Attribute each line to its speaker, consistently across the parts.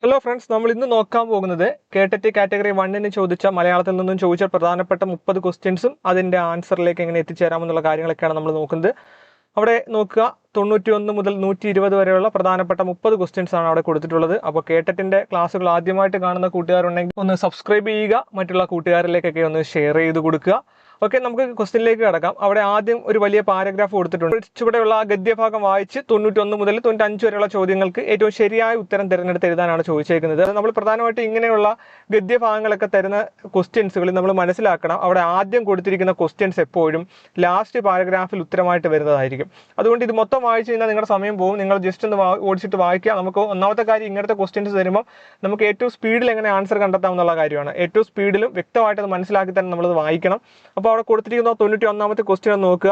Speaker 1: Hello friends, നമ്മൾ ഇന്ന് നോക്കാൻ പോകുന്നത് കേട്ടറ്റ് കാറ്റഗറി 1 ചോദിച്ച മലയാളത്തിൽ നിന്നും ചോദിച്ച പ്രധാനപ്പെട്ട 30 ക്വസ്റ്റ്യൻസും അതിൻ്റെ ആൻസറിലേക്ക് എങ്ങനെ എത്തിച്ചേരാമെന്നുള്ള കാര്യങ്ങളൊക്കെയാണ് നമ്മൾ നോക്കുന്നത്. അവിടെ നോക്കുക, 91 മുതൽ 120 വരെയുള്ള പ്രധാനപ്പെട്ട 30 ക്വസ്റ്റ്യൻസ് ആണ് അവിടെ കൊടുത്തിട്ടുള്ളത്. അപ്പോൾ കേട്ടറ്റിൻ്റെ ക്ലാസ്സുകൾ ആദ്യമായിട്ട് കാണുന്ന കൂട്ടുകാരുണ്ടെങ്കിൽ ഒന്ന് സബ്സ്ക്രൈബ് ചെയ്യുക, മറ്റുള്ള കൂട്ടുകാരിലേക്കൊക്കെ ഒന്ന് ഷെയർ ചെയ്ത് കൊടുക്കുക. ഓക്കെ, നമുക്ക് ക്വസ്റ്റ്യനിലേക്ക് കിടക്കാം. അവിടെ ആദ്യം ഒരു വലിയ പാരഗ്രാഫ് കൊടുത്തിട്ടുണ്ട്. ചുവടെയുള്ള ആ ഗദ്യഭാഗം വായിച്ച് 91 മുതൽ 95 വരെയുള്ള ചോദ്യങ്ങൾക്ക് ഏറ്റവും ശരിയായ ഉത്തരം തിരഞ്ഞെടുത്ത് എഴുതാനാണ് ചോദിച്ചേക്കുന്നത്. നമ്മൾ പ്രധാനമായിട്ടും ഇങ്ങനെയുള്ള ഗദ്യഭാഗങ്ങളൊക്കെ തരുന്ന ക്വസ്റ്റ്യൻസുകളിൽ നമ്മൾ മനസ്സിലാക്കണം, അവിടെ ആദ്യം കൊടുത്തിരിക്കുന്ന ക്വസ്റ്റ്യൻസ് എപ്പോഴും ലാസ്റ്റ് പാരഗ്രാഫിൽ ഉത്തരമായിട്ട് വരുന്നതായിരിക്കും. അതുകൊണ്ട് ഇത് മൊത്തം വായിച്ചു കഴിഞ്ഞാൽ നിങ്ങളുടെ സമയം പോകും. നിങ്ങൾ ജസ്റ്റ് ഒന്ന് ഓടിച്ചിട്ട് വായിക്കുക. നമുക്ക് ഒന്നാമത്തെ കാര്യം, ഇങ്ങനത്തെ ക്വസ്റ്റ്യൻസ് തരുമ്പോൾ നമുക്ക് ഏറ്റവും സ്പീഡിൽ എങ്ങനെ ആൻസർ കണ്ടെത്താം എന്നുള്ള കാര്യമാണ്. ഏറ്റവും സ്പീഡിലും വ്യക്തമായിട്ട് അത് മനസ്സിലാക്കി തന്നെ നമ്മളത് വായിക്കണം. അപ്പോൾ അവിടെ കൊടുത്തിരിക്കുന്ന 91ാമത്തെ ക്വസ്റ്റ്യൻ നോക്കുക.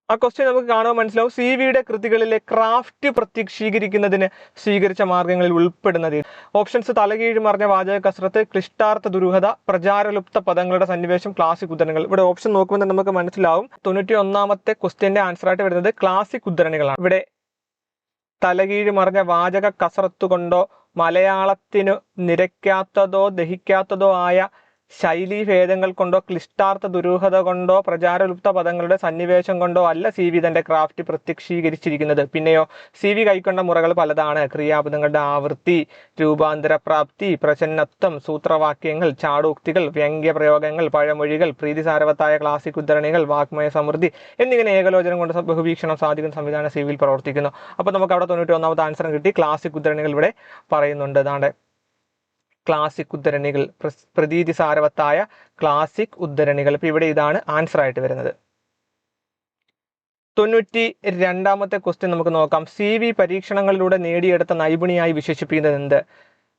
Speaker 1: ആ ക്വസ്റ്റ്യൻ നമുക്ക് കാണുമ്പോൾ മനസ്സിലാവും, CV-യുടെ കൃതികളിലെ ക്രാഫ്റ്റ് പ്രത്യക്ഷീകരിക്കുന്നതിന് സ്വീകരിച്ച മാർഗങ്ങളിൽ ഉൾപ്പെടുന്നത്. ഓപ്ഷൻസ്: തലകീഴ് മറിഞ്ഞ വാചക കസരത്ത്, ക്ലിഷ്ടാർത്ഥ ദുരൂഹത, പ്രചാരലുപ്ത പദങ്ങളുടെ സന്നിവേശം, ക്ലാസിക് ഉദ്ധരണികൾ. ഇവിടെ ഓപ്ഷൻ നോക്കുമ്പോൾ നമുക്ക് മനസ്സിലാവും 91ാമത്തെ ക്വസ്റ്റ്യന്റെ ആൻസർ ആയിട്ട് വരുന്നത് ക്ലാസിക് ഉദ്ധരണികളാണ്. ഇവിടെ തലകീഴ് മറിഞ്ഞ വാചക കസരത്ത് കൊണ്ടോ മലയാളത്തിനു നിരക്കാത്തതോ ദഹിക്കാത്തതോ ആയ ശൈലീഭേദങ്ങൾ കൊണ്ടോ ക്ലിഷ്ടാർത്ഥ ദുരൂഹത കൊണ്ടോ പ്രചാരലുപ്ത പദങ്ങളുടെ സന്നിവേശം കൊണ്ടോ അല്ല CV തന്റെ ക്രാഫ്റ്റ് പ്രത്യക്ഷീകരിച്ചിരിക്കുന്നത്. പിന്നെയോ CV കൈക്കൊണ്ട മുറകൾ പലതാണ്. ക്രിയാപദങ്ങളുടെ ആവൃത്തി, രൂപാന്തരപ്രാപ്തി, പ്രചന്നത്വം, സൂത്രവാക്യങ്ങൾ, ചാടോക്തികൾ, വ്യംഗ്യപ്രയോഗങ്ങൾ, പഴമൊഴികൾ, പ്രീതിസാരവത്തായ ക്ലാസിക് ഉദ്ധരണികൾ, വാഗ്മയ സമൃദ്ധി എന്നിങ്ങനെ ഏകലോചനം കൊണ്ട് ബഹുവീക്ഷണം സാധിക്കുന്ന സംവിധാനം CV-യിൽ പ്രവർത്തിക്കുന്നു. അപ്പോൾ നമുക്ക് അവിടെ 91ാമത്തെ ആൻസർ കിട്ടി. ക്ലാസിക് ഉദ്ധരണികൾ ഇവിടെ പറയുന്നുണ്ട്. അതാണ്ട് ക്ലാസിക് ഉദ്ധരണികൾ, പ്രതീതിസാരവത്തായ ക്ലാസിക് ഉദ്ധരണികൾ. ഇപ്പൊ ഇവിടെ ഇതാണ് ആൻസർ ആയിട്ട് വരുന്നത്. 92ാമത്തെ ക്വസ്റ്റ്യൻ നമുക്ക് നോക്കാം. CV പരീക്ഷണങ്ങളിലൂടെ നേടിയെടുത്ത നൈപുണിയായി വിശേഷിപ്പിക്കുന്നത് എന്ത്?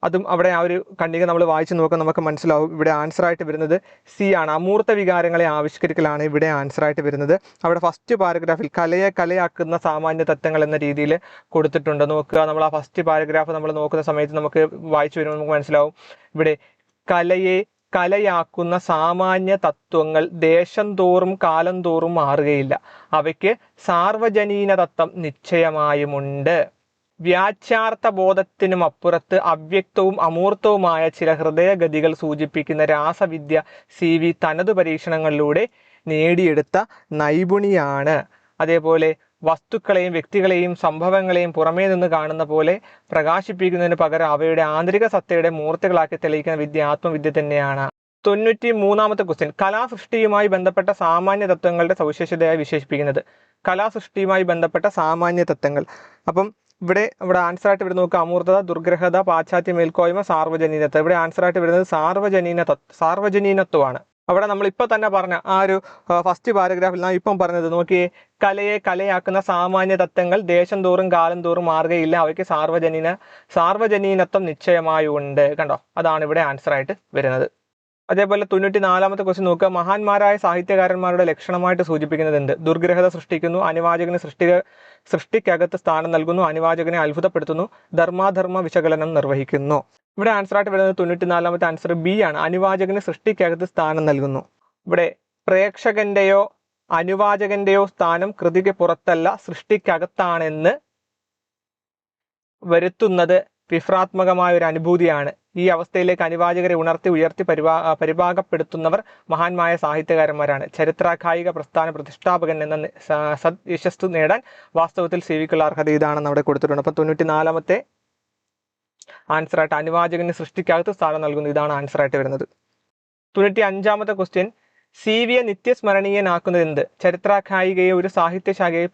Speaker 1: അതും അവിടെ ആ ഒരു ഖണ്ഡിക നമ്മൾ വായിച്ചു നോക്കാൻ നമുക്ക് മനസ്സിലാവും. ഇവിടെ ആൻസർ ആയിട്ട് വരുന്നത് C ആണ്. അമൂർത്ത വികാരങ്ങളെ ആവിഷ്കരിക്കലാണ് ഇവിടെ ആൻസർ ആയിട്ട് വരുന്നത്. അവിടെ ഫസ്റ്റ് പാരഗ്രാഫിൽ കലയെ കലയാക്കുന്ന സാമാന്യ തത്വങ്ങൾ എന്ന രീതിയിൽ കൊടുത്തിട്ടുണ്ട്. നോക്കുക, നമ്മൾ ആ ഫസ്റ്റ് പാരഗ്രാഫ് നമ്മൾ നോക്കുന്ന സമയത്ത് നമുക്ക് വായിച്ചു വരുമ്പോൾ നമുക്ക് മനസ്സിലാവും, ഇവിടെ കലയെ കലയാക്കുന്ന സാമാന്യ തത്വങ്ങൾ ദേശം തോറും കാലം തോറും മാറുകയില്ല. അവയ്ക്ക് സാർവജനീന തത്വം നിശ്ചയമായുമുണ്ട്. വ്യാച്യാർത്ഥ ബോധത്തിനും അപ്പുറത്ത് അവ്യക്തവും അമൂർത്തവുമായ ചില ഹൃദയഗതികൾ സൂചിപ്പിക്കുന്ന രാസവിദ്യ CV തനതു പരീക്ഷണങ്ങളിലൂടെ നേടിയെടുത്ത നൈപുണിയാണ്. അതേപോലെ വസ്തുക്കളെയും വ്യക്തികളെയും സംഭവങ്ങളെയും പുറമേ നിന്ന് കാണുന്ന പോലെ പ്രകാശിപ്പിക്കുന്നതിന് പകരം അവയുടെ ആന്തരിക സത്തയുടെ മൂർത്തികളാക്കി തെളിയിക്കുന്ന വിദ്യ ആത്മവിദ്യ തന്നെയാണ്. 93ാമത്തെ ക്വസ്റ്റ്യൻ, കലാസൃഷ്ടിയുമായി ബന്ധപ്പെട്ട സാമാന്യ തത്വങ്ങളുടെ സവിശേഷതയായി വിശേഷിപ്പിക്കുന്നത്. കലാസൃഷ്ടിയുമായി ബന്ധപ്പെട്ട സാമാന്യ തത്വങ്ങൾ. അപ്പം ഇവിടെ ആൻസർ ആയിട്ട് വരുന്നത് നോക്കുക, അമൂർത്തത, ദുർഗ്രഹത, പാശ്ചാത്യ മേൽക്കോയ്മ, സാർവജനീനത്വം. ഇവിടെ ആൻസർ ആയിട്ട് വരുന്നത് സാർവജനീനത്വമാണ്. അവിടെ നമ്മൾ ഇപ്പൊ തന്നെ പറഞ്ഞ ആ ഒരു ഫസ്റ്റ് പാരഗ്രാഫിൽ നാം ഇപ്പം പറഞ്ഞത് നോക്കിയേ, കലയെ കലയാക്കുന്ന സാമാന്യ തത്വങ്ങൾ ദേശം തോറും കാലം തോറും മാറുകയില്ല. അവയ്ക്ക് സാർവജനീനത്വം നിശ്ചയമായുണ്ട്. കണ്ടോ, അതാണ് ഇവിടെ ആൻസർ ആയിട്ട് വരുന്നത്. അതേപോലെ 94ാമത്തെ ക്വസ്റ്റ്യൻ നോക്കുക, മഹാന്മാരായ സാഹിത്യകാരന്മാരുടെ ലക്ഷണമായിട്ട് സൂചിപ്പിക്കുന്നത് എന്ത്? ദുർഗ്രഹത സൃഷ്ടിക്കുന്നു, അനുവാചകന് സൃഷ്ടിക്കകത്ത് സ്ഥാനം നൽകുന്നു, അനുവാചകനെ അത്ഭുതപ്പെടുത്തുന്നു, ധർമാധർമ്മ വിശകലനം നിർവഹിക്കുന്നു. ഇവിടെ ആൻസർ ആയിട്ട് വരുന്നത് 94ാമത്തെ ആൻസർ B ആണ്. അനുവാചകന് സൃഷ്ടിക്കകത്ത് സ്ഥാനം നൽകുന്നു. ഇവിടെ പ്രേക്ഷകന്റെയോ അനുവാചകന്റെയോ സ്ഥാനം കൃതിക്ക് പുറത്തല്ല സൃഷ്ടിക്കകത്താണെന്ന് വരുത്തുന്നത് വിഭ്രാത്മകമായ ഒരു അനുഭൂതിയാണ്. ഈ അവസ്ഥയിലേക്ക് അനുവാചകരെ ഉയർത്തി പരിഭാഗപ്പെടുത്തുന്നവർ മഹാന്മായ സാഹിത്യകാരന്മാരാണ്. ചരിത്രാഖായിക പ്രസ്ഥാന പ്രതിഷ്ഠാപകൻ എന്ന സദ്യശസ്തു നേടാൻ വാസ്തവത്തിൽ CV-ക്കുള്ള അർഹത ഇതാണെന്ന് അവിടെ കൊടുത്തിട്ടുണ്ട്. അപ്പൊ 94ാമത്തെ ആൻസർ ആയിട്ട് അനുവാചകന് സൃഷ്ടിക്കകത്ത് സ്ഥാനം നൽകുന്നു. ഇതാണ് ആൻസർ ആയിട്ട് വരുന്നത്. 95ാമത്തെ ക്വസ്റ്റ്യൻ, CV-യെ നിത്യസ്മരണീയനാക്കുന്നത് എന്ത്? ചരിത്രാഖായികയെ ഒരു സാഹിത്യശാഖയെ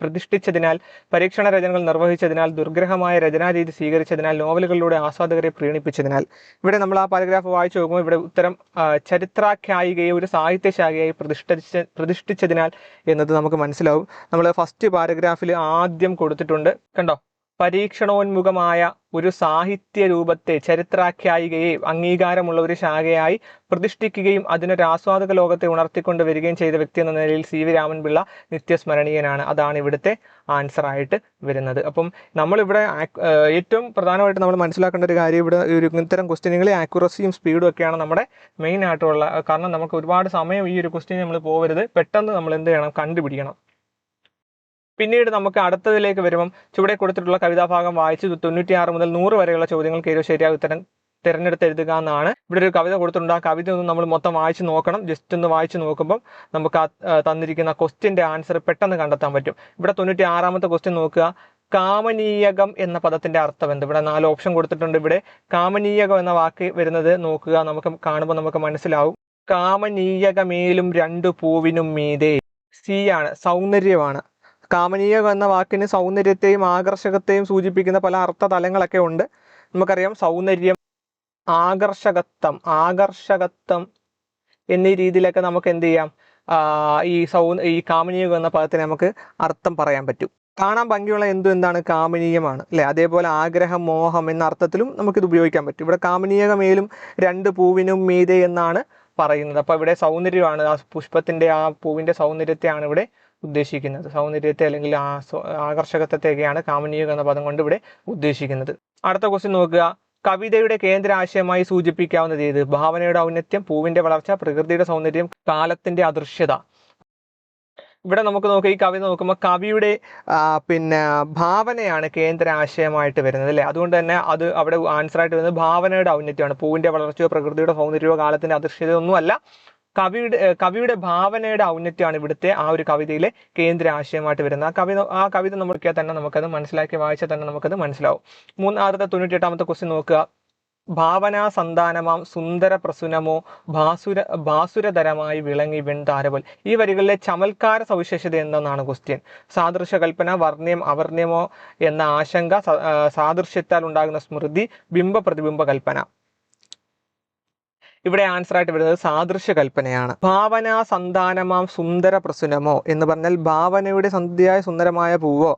Speaker 1: പ്രതിഷ്ഠിച്ചതിനാൽ, പരീക്ഷണ രചനകൾ നിർവഹിച്ചതിനാൽ, ദുർഗ്രഹമായ രചനാരീതി സ്വീകരിച്ചതിനാൽ, നോവലുകളിലൂടെ ആസ്വാദകരെ പ്രീണിപ്പിച്ചതിനാൽ. ഇവിടെ നമ്മൾ ആ പാരഗ്രാഫ് വായിച്ചു നോക്കുമ്പോൾ ഇവിടെ ഉത്തരം ചരിത്രാഖ്യായികയെ ഒരു സാഹിത്യശാഖയായി പ്രതിഷ്ഠിച്ചതിനാൽ എന്നത് നമുക്ക് മനസ്സിലാവും. നമ്മൾ ഫസ്റ്റ് പാരഗ്രാഫിൽ ആദ്യം കൊടുത്തിട്ടുണ്ട്. കണ്ടോ, പരീക്ഷണോന്മുഖമായ ഒരു സാഹിത്യ രൂപത്തെ, ചരിത്രാഖ്യായികയെ അംഗീകാരമുള്ള ഒരു ശാഖയായി പ്രതിഷ്ഠിക്കുകയും അതിനൊരു ആസ്വാദക ലോകത്തെ ഉണർത്തിക്കൊണ്ട് വരികയും ചെയ്ത വ്യക്തി എന്ന നിലയിൽ CV രാമൻപിള്ള നിത്യസ്മരണീയനാണ്. അതാണ് ഇവിടുത്തെ ആൻസർ ആയിട്ട് വരുന്നത്. അപ്പം നമ്മളിവിടെ ഏറ്റവും പ്രധാനമായിട്ട് നമ്മൾ മനസ്സിലാക്കേണ്ട ഒരു കാര്യം, ഇവിടെ ഇത്തരം ക്വസ്റ്റ്യനുകളിൽ ആക്യുറസിയും സ്പീഡും ഒക്കെയാണ് നമ്മുടെ മെയിൻ ആയിട്ടുള്ള. കാരണം നമുക്ക് ഒരുപാട് സമയം ഈ ഒരു ക്വസ്റ്റ്യൻ നമ്മൾ പോകരുത്, പെട്ടെന്ന് നമ്മൾ എന്ത് ചെയ്യണം, കണ്ടുപിടിക്കണം. പിന്നീട് നമുക്ക് അടുത്തതിലേക്ക് വരുമ്പം ചുവടെ കൊടുത്തിട്ടുള്ള കവിതാഭാഗം വായിച്ച് 96 മുതൽ 100 വരെയുള്ള ചോദ്യങ്ങൾക്ക് ഏതോ ശരിയായ ഉത്തരം തിരഞ്ഞെടുത്ത് എഴുതുക എന്നാണ്. ഇവിടെ ഒരു കവിത കൊടുത്തിട്ടുണ്ട്. ആ കവിത ഒന്ന് നമ്മൾ മൊത്തം വായിച്ച് നോക്കണം. ജസ്റ്റ് ഒന്ന് വായിച്ച് നോക്കുമ്പോൾ നമുക്ക് തന്നിരിക്കുന്ന ക്വസ്റ്റ്യൻ്റെ ആൻസർ പെട്ടെന്ന് കണ്ടെത്താൻ പറ്റും. ഇവിടെ 96ാമത്തെ ക്വസ്റ്റ്യൻ നോക്കുക. കാമനീയകം എന്ന പദത്തിന്റെ അർത്ഥം എന്ത്? ഇവിടെ 4 ഓപ്ഷൻ കൊടുത്തിട്ടുണ്ട്. ഇവിടെ കാമനീയകം എന്ന വാക്ക് വരുന്നത് നോക്കുക, നമുക്ക് കാണുമ്പോൾ നമുക്ക് മനസ്സിലാവും. കാമനീയകമേലും 2 പൂവിനും മീതെ. സി ആണ്, സൗന്ദര്യമാണ്. കാമനീയകം എന്ന വാക്കിന് സൗന്ദര്യത്തെയും ആകർഷകത്തെയും സൂചിപ്പിക്കുന്ന പല അർത്ഥ തലങ്ങളൊക്കെ ഉണ്ട്. നമുക്കറിയാം സൗന്ദര്യം, ആകർഷകത്വം എന്നീ രീതിയിലൊക്കെ നമുക്ക് എന്ത് ചെയ്യാം, ഈ കാമനീയകം എന്ന പദത്തിന് നമുക്ക് അർത്ഥം പറയാൻ പറ്റും. കാണാൻ ഭംഗിയുള്ള എന്താണ് കാമനീയമാണ് അല്ലെ. അതേപോലെ ആഗ്രഹം, മോഹം എന്ന അർത്ഥത്തിലും നമുക്കിത് ഉപയോഗിക്കാൻ പറ്റും. ഇവിടെ കാമനീയകമേലും 2 പൂവിനും മീതെ എന്നാണ് പറയുന്നത്. അപ്പോൾ ഇവിടെ സൗന്ദര്യമാണ്, ആ പുഷ്പത്തിന്റെ ആ പൂവിന്റെ സൗന്ദര്യത്തെയാണ് ഇവിടെ ഉദ്ദേശിക്കുന്നത്. സൗന്ദര്യത്തെ അല്ലെങ്കിൽ ആകർഷകത്വത്തെയൊക്കെയാണ് കാമനീയകം എന്ന പദം കൊണ്ട് ഇവിടെ ഉദ്ദേശിക്കുന്നത്. അടുത്ത ക്വസ്റ്റ്യൻ നോക്കുക. കവിതയുടെ കേന്ദ്ര ആശയമായി സൂചിപ്പിക്കാവുന്നത് ഏത്? ഭാവനയുടെ ഔന്നത്യം, പൂവിന്റെ വളർച്ച, പ്രകൃതിയുടെ സൗന്ദര്യം, കാലത്തിന്റെ അദൃശ്യത. ഇവിടെ നമുക്ക് നോക്കാം, ഈ കവിത നോക്കുമ്പോൾ കവിയുടെ ഭാവനയാണ് കേന്ദ്ര ആശയമായിട്ട് വരുന്നത് അല്ലേ. അതുകൊണ്ട് തന്നെ അത് അവിടെ ആൻസറായിട്ട് വരുന്നത് ഭാവനയുടെ ഔന്നത്യമാണ്. പൂവിന്റെ വളർച്ചയോ പ്രകൃതിയുടെ സൗന്ദര്യമോ കാലത്തിന്റെ അദൃശ്യതയോ ഒന്നുമല്ല. കവിയുടെ ഭാവനയുടെ ഔന്നത്യമാണ് ഇവിടുത്തെ ആ ഒരു കവിതയിലെ കേന്ദ്ര ആശയമായിട്ട് വരുന്നത്. ആ കവിത നമുക്ക് തന്നെ നമുക്കത് മനസ്സിലാക്കി വായിച്ചാൽ തന്നെ നമുക്കത് മനസ്സിലാവും. 98ാമത്തെ ക്വസ്റ്റ്യൻ നോക്കുക. ഭാവനാ സന്താനമാം സുന്ദര പ്രസുനമോ ഭാസുരതരമായി വിളങ്ങി വെൺതാരപോൽ. ഈ വരികളിലെ ചമൽക്കാര സവിശേഷത എന്തെന്നാണ് ക്വസ്റ്റ്യൻ. സാദൃശ്യ കൽപ്പന, വർണ്ണ്യം അവർണ്യമോ എന്ന ആശങ്ക, സാദൃശ്യത്താൽ ഉണ്ടാകുന്ന സ്മൃതി, ബിംബ പ്രതിബിംബ കൽപ്പന. ഇവിടെ ആൻസർ ആയിട്ട് വരുന്നത് സാദൃശ്യ കൽപ്പനയാണ്. ഭാവനാ സന്താനമാം സുന്ദര പ്രസുനമോ എന്ന് പറഞ്ഞാൽ ഭാവനയുടെ സന്ധ്യയായ സുന്ദരമായ പൂവോ,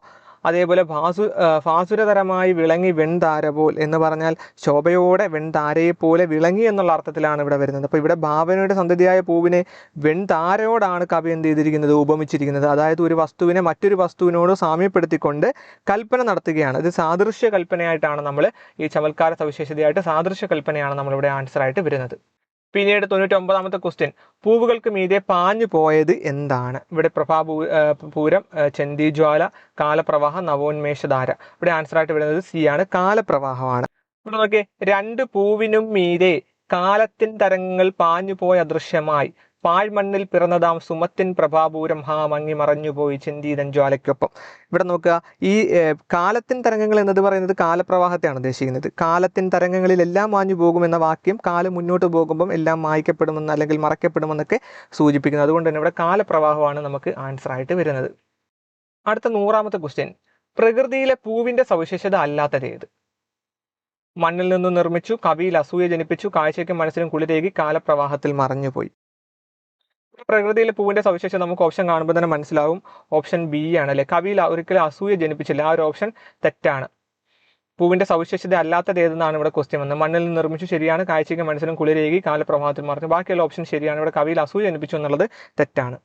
Speaker 1: അതേപോലെ ഭാസുരതരമായി വിളങ്ങി വെൺതാരപോൽ എന്ന് പറഞ്ഞാൽ ശോഭയോടെ വെൺതാരയെ പോലെ വിളങ്ങി എന്നുള്ള അർത്ഥത്തിലാണ് ഇവിടെ വരുന്നത്. അപ്പോൾ ഇവിടെ ഭാവനയുടെ സന്ധ്യയായ പൂവിനെ വെൺതാരയോടാണ് കവി എന്ത് ചെയ്തിരിക്കുന്നത്, ഉപമിച്ചിരിക്കുന്നത്. അതായത് ഒരു വസ്തുവിനെ മറ്റൊരു വസ്തുവിനോട് സാമ്യപ്പെടുത്തിക്കൊണ്ട് കൽപ്പന നടത്തുകയാണ്. ഇത് സാദൃശ്യ കൽപ്പനയായിട്ടാണ് നമ്മൾ ഈ ചമൽക്കാര സവിശേഷതയായിട്ട് സാദൃശ്യ കൽപ്പനയാണ് നമ്മളിവിടെ ആൻസർ ആയിട്ട് വരുന്നത്. പിന്നീട് 99ാമത്തെ ക്വസ്റ്റ്യൻ. പൂവുകൾക്ക് മീതെ പാഞ്ഞു പോയത് എന്താണ്? ഇവിടെ പ്രഭാപൂരം, ചന്തിജ്വാല, കാലപ്രവാഹം, നവോന്മേഷധാര. ഇവിടെ ആൻസർ ആയിട്ട് വരുന്നത് സി ആണ്, കാലപ്രവാഹമാണ്. ഇവിടെ നോക്കിയേ, 2 പൂവിനും മീതെ കാലത്തിൻ തരംഗങ്ങൾ പാഞ്ഞു പോയ അദൃശ്യമായി പാഴ്മണ്ണിൽ പിറന്നതാം സുമത്തിൻ പ്രഭാപൂരം ഹാ മങ്ങി മറഞ്ഞുപോയി ചിന്തീതൻ ജ്വാലയ്ക്കൊപ്പം. ഇവിടെ നോക്കുക, ഈ കാലത്തിൻ തരംഗങ്ങൾ എന്നത് പറയുന്നത് കാലപ്രവാഹത്തെയാണ് ഉദ്ദേശിക്കുന്നത്. കാലത്തിൻ തരംഗങ്ങളിൽ എല്ലാം മാഞ്ഞു പോകുമെന്ന വാക്യം കാലം മുന്നോട്ട് പോകുമ്പം എല്ലാം മായ്ക്കപ്പെടുമെന്ന് അല്ലെങ്കിൽ മറക്കപ്പെടുമെന്നൊക്കെ സൂചിപ്പിക്കുന്നത്. അതുകൊണ്ട് തന്നെ ഇവിടെ കാലപ്രവാഹമാണ് നമുക്ക് ആൻസർ ആയിട്ട് വരുന്നത്. അടുത്ത 100ാമത്തെ ക്വസ്റ്റ്യൻ. പ്രകൃതിയിലെ പൂവിന്റെ സവിശേഷത അല്ലാത്തത് ഏത്? മണ്ണിൽ നിന്നും നിർമ്മിച്ചു, കവിയിൽ അസൂയ ജനിപ്പിച്ചു, കാഴ്ചയ്ക്കും മനസ്സിനും കുളിരേകി, കാലപ്രവാഹത്തിൽ മറഞ്ഞുപോയി. പ്രകൃതിയിലെ പൂവിന്റെ സവിശേഷത നമുക്ക് ഓപ്ഷൻ കാണുമ്പോൾ തന്നെ മനസ്സിലാവും. ഓപ്ഷൻ ബി ആണ് അല്ലെ. കവിയിൽ ഒരിക്കലും അസൂയ ജനിപ്പിച്ചില്ല. ആ ഒരു ഓപ്ഷൻ തെറ്റാണ്. പൂവിന്റെ സവിശേഷത അല്ലാത്തത് ഏതെന്നാണ് ഇവിടെ ക്വസ്റ്റ്യൻ വന്നത്. മണ്ണിൽ നിന്ന് നിർമ്മിച്ചു ശരിയാണ്, കാഴ്ചയ്ക്കും മനസ്സിനും കുളിരേകി, കാലപ്രവാഹത്തിൽ മറഞ്ഞു. ബാക്കിയുള്ള ഓപ്ഷൻ ശരിയാണ്. ഇവിടെ കവിയിൽ അസൂയ ജനിപ്പിച്ചു എന്നുള്ളത് തെറ്റാണ്.